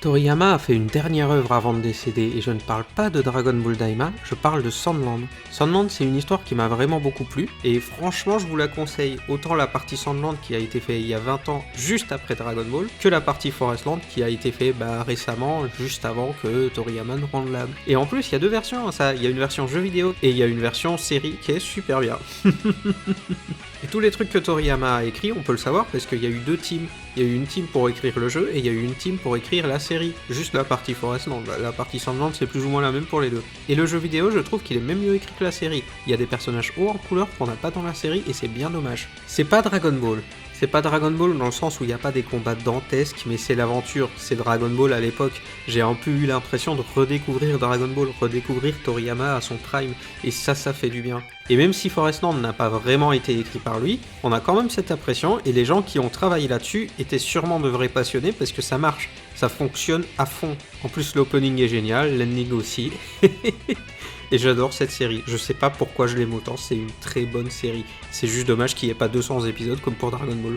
Toriyama a fait une dernière œuvre avant de décéder, et je ne parle pas de Dragon Ball Daima, je parle de Sandland. Sandland, c'est une histoire qui m'a vraiment beaucoup plu, et franchement je vous la conseille, autant la partie Sandland qui a été faite il y a 20 ans, juste après Dragon Ball, que la partie Forestland qui a été faite récemment, juste avant que Toriyama ne rende l'âme. Et en plus, il y a deux versions, il y a une version jeu vidéo, et il y a une version série qui est super bien. Et tous les trucs que Toriyama a écrit, on peut le savoir parce qu'il y a eu deux teams. Il y a eu une team pour écrire le jeu et il y a eu une team pour écrire la série. Juste la partie Forestland. La partie Sandland, c'est plus ou moins la même pour les deux. Et le jeu vidéo, je trouve qu'il est même mieux écrit que la série. Il y a des personnages hauts en couleur qu'on n'a pas dans la série et c'est bien dommage. C'est pas Dragon Ball. C'est pas Dragon Ball dans le sens où il n'y a pas des combats dantesques, mais c'est l'aventure, c'est Dragon Ball à l'époque. J'ai un peu eu l'impression de redécouvrir Dragon Ball, redécouvrir Toriyama à son prime, et ça fait du bien. Et même si Forestland n'a pas vraiment été écrit par lui, on a quand même cette impression, et les gens qui ont travaillé là-dessus étaient sûrement de vrais passionnés parce que ça marche, ça fonctionne à fond. En plus l'opening est génial, l'ending aussi. Et j'adore cette série. Je sais pas pourquoi je l'aime autant, c'est une très bonne série. C'est juste dommage qu'il n'y ait pas 200 épisodes comme pour Dragon Ball.